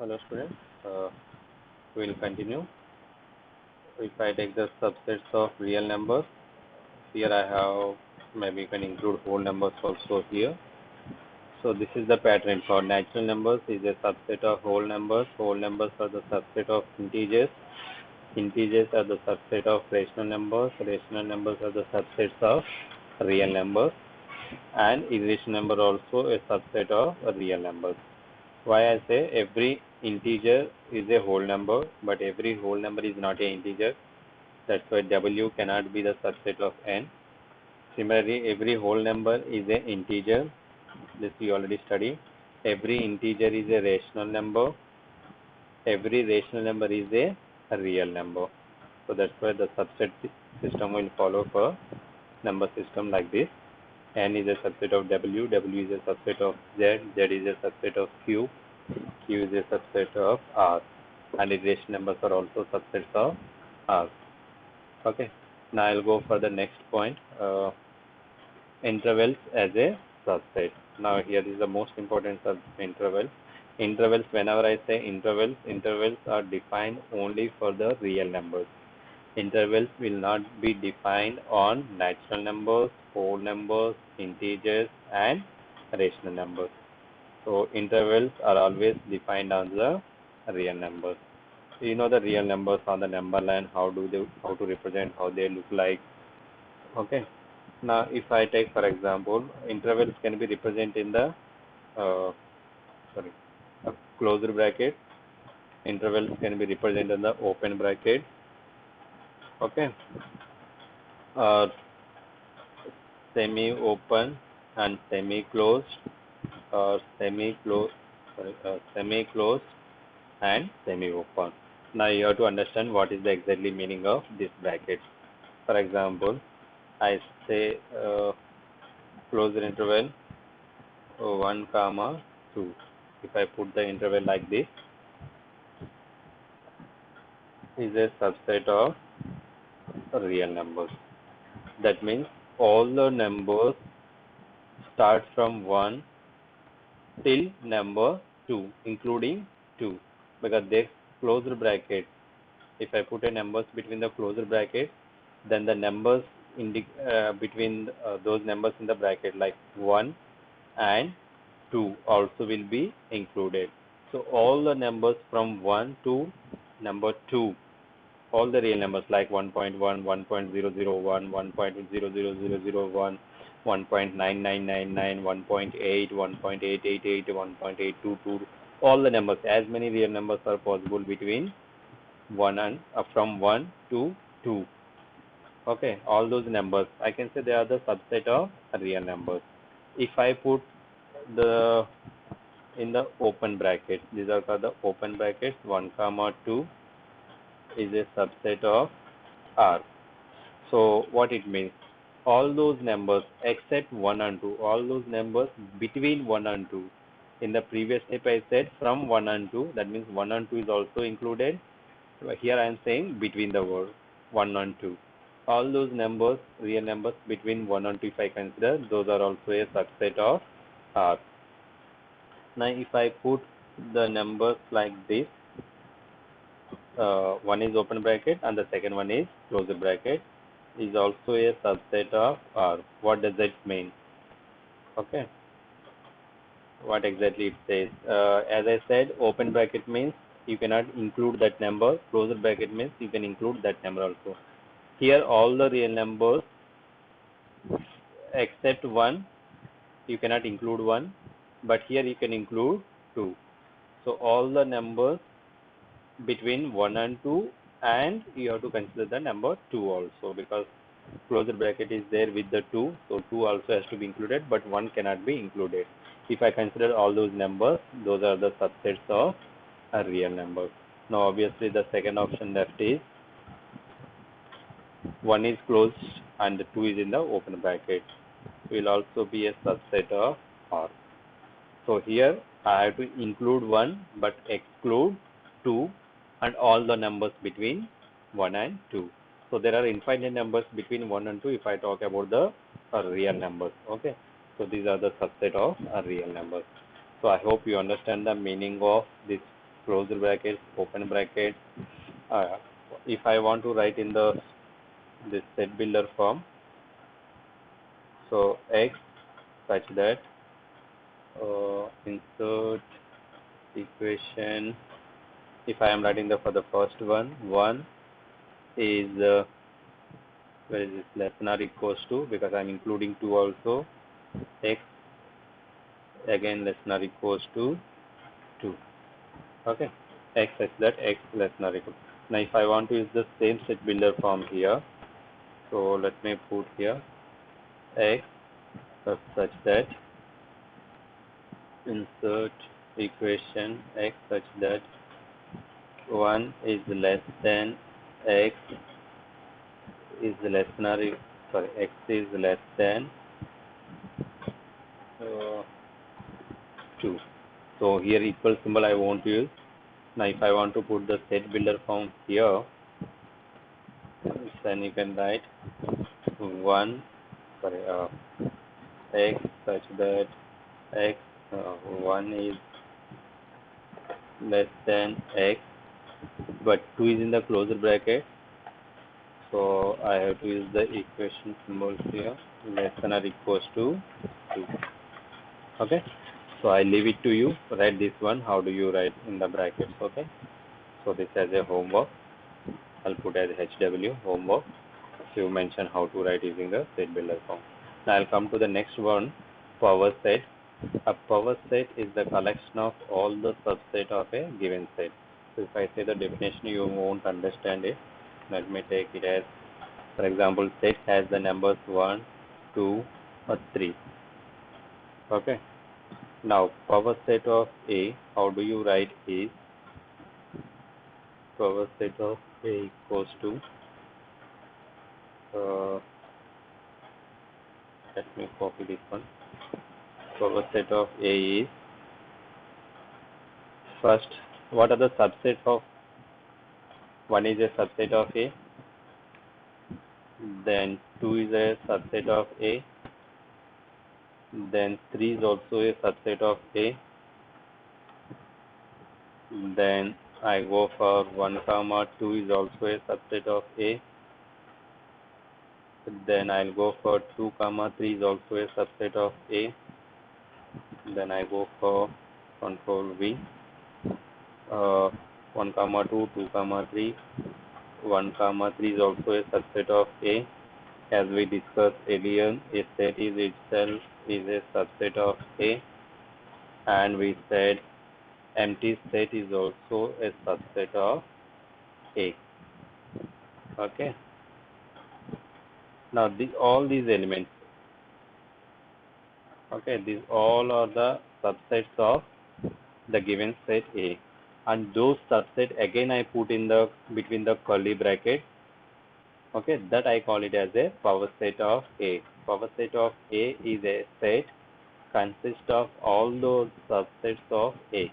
Hello students, we will continue. If I take the subsets of real numbers, here I have, maybe you can include whole numbers also here. So this is the pattern for natural numbers is a subset of whole numbers are the subset of integers, integers are the subset of rational numbers are the subsets of real numbers, and irrational number also a subset of real numbers. Why I say every integer is a whole number, but every whole number is not an integer. That's why W cannot be the subset of n. Similarly, every whole number is an integer. This we already studied. Every integer is a rational number. Every rational number is a real number. So that's why the subset system will follow for number system like this. N is a subset of W, W is a subset of Z, Z is a subset of Q, Q is a subset of R, and irrational numbers are also subsets of R. Okay, now I'll go for the next point, intervals as a subset. Now here is the most important interval. Intervals, whenever I say intervals, intervals are defined only for the real numbers. Intervals will not be defined on natural numbers, whole numbers, integers, and rational numbers. So intervals are always defined on the real numbers. You know the real numbers on the number line, how to represent, how they look like. Okay. Now if I take for example, intervals can be represented in the a closed bracket. Intervals can be represented in the open bracket. Okay. Semi-open and semi-closed, or semi-closed and semi-open. Now you have to understand what is the exactly meaning of this bracket. For example, I say closed interval 1, 2. If I put the interval like this, is a subset of real numbers. That means all the numbers start from 1 till number 2, including 2, because this closed bracket, if I put a numbers between the closed bracket, then the numbers between those numbers in the bracket like 1 and 2 also will be included. So all the numbers from 1 to number 2, all the real numbers like 1.1, 1.001, 1.00001, 1.9999, 1.8, 1.888, 1.822, all the numbers, as many real numbers are possible between 1 and from 1 to 2. Okay, all those numbers, I can say they are the subset of real numbers. If I put the in the open brackets, these are called the open brackets, 1, 2 is a subset of R. So what it means, all those numbers except 1 and 2, all those numbers between 1 and 2. In the previous step I said from 1 and 2, that means 1 and 2 is also included. Here I am saying between the word 1 and 2. All those numbers, real numbers between 1 and 2, if I consider, those are also a subset of R. Now if I put the numbers like this, one is open bracket and the second one is closed bracket, is also a subset of R. What does that mean? Okay, what exactly it says? As I said, open bracket means you cannot include that number, closed bracket means you can include that number also. Here all the real numbers except 1, you cannot include 1, but here you can include 2. So all the numbers between 1 and 2, and you have to consider the number 2 also, because closed bracket is there with the 2, so 2 also has to be included, but 1 cannot be included. If I consider all those numbers, those are the subsets of a real number. Now obviously the second option left is 1 is closed and 2 is in the open bracket, will also be a subset of R. So here I have to include 1 but exclude 2 and all the numbers between 1 and 2. So there are infinite numbers between 1 and 2 if I talk about the real numbers. Okay, so these are the subset of real numbers. So I hope you understand the meaning of this closed brackets, open brackets. If I want to write in this set builder form, so x such that insert equation. If I am writing for the first one, 1 is where is this, less than or equals to, because I am including 2 also, x again less than or equals to 2. Okay, x such that x less than or equal. Now if I want to use the same set builder form here, so let me put here x such that insert equation x such that 1 is less than x is less than or sorry, x is less than 2. So here equal symbol I won't use. Now if I want to put the set builder form here, then you can write 1 sorry x such that x 1 is less than x, but 2 is in the closed bracket, so I have to use the equation symbols here, less than or equals to 2. Okay, so I leave it to you. Write this one. How do you write in the brackets? Okay, so this as a homework. I'll put as HW homework. You mention how to write using the set builder form. Now I'll come to the next one, power set. A power set is the collection of all the subset of a given set. So if I say the definition, you won't understand it. Let me take it as, for example, set has the numbers 1, 2, or 3. Okay. Now power set of A, how do you write is power set of A equals to let me copy this one. Power set of A is, first, what are the subsets of, 1 is a subset of A, then 2 is a subset of A, then 3 is also a subset of A, then I go for 1 comma 2 is also a subset of A, then I'll go for 2 comma 3 is also a subset of A, then I go for control V, 1 comma 2, 2 comma 3, 1 comma 3 is also a subset of A. As we discussed earlier, a set is itself is a subset of A, and we said empty set is also a subset of A. Okay. Now all these elements, okay, these all are the subsets of the given set A, and those subset again I put in the between the curly bracket. Okay, that I call it as a power set of A. Power set of A is a set consists of all those subsets of A.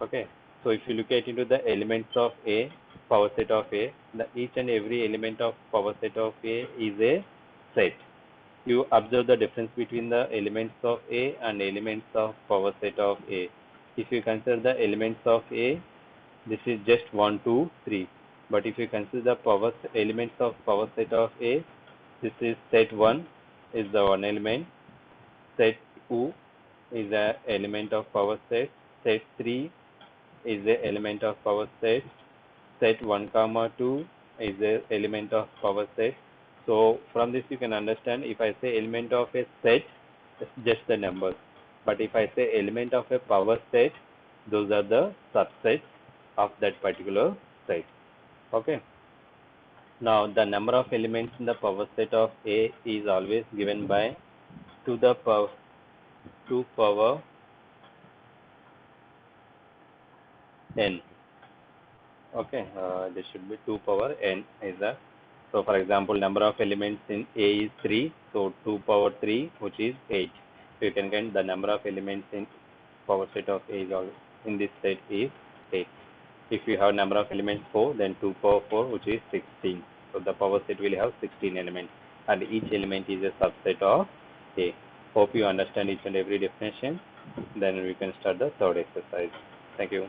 Okay, so if you look at into the elements of A, power set of A, each and every element of power set of A is a set. You observe the difference between the elements of A and elements of power set of A. If you consider the elements of A, this is just 1, 2, 3. But if you consider the elements of power set of A, this is set 1 is the one element, set 2 is the element of power set 3 is the element of power set 1 comma 2 is the element of power set. So from this you can understand, if I say element of a set, it's just the numbers. But if I say element of a power set, those are the subsets of that particular set. Okay. Now the number of elements in the power set of A is always given by 2 power n. Okay, this should be 2 power n is that. So for example, number of elements in A is 3, so 2 power 3, which is 8. So you can get the number of elements in power set of A is all in this set is 8. If you have number of elements 4, then 2 power 4, which is 16. So the power set will have 16 elements, and each element is a subset of A. Hope you understand each and every definition. Then we can start the third exercise. Thank you.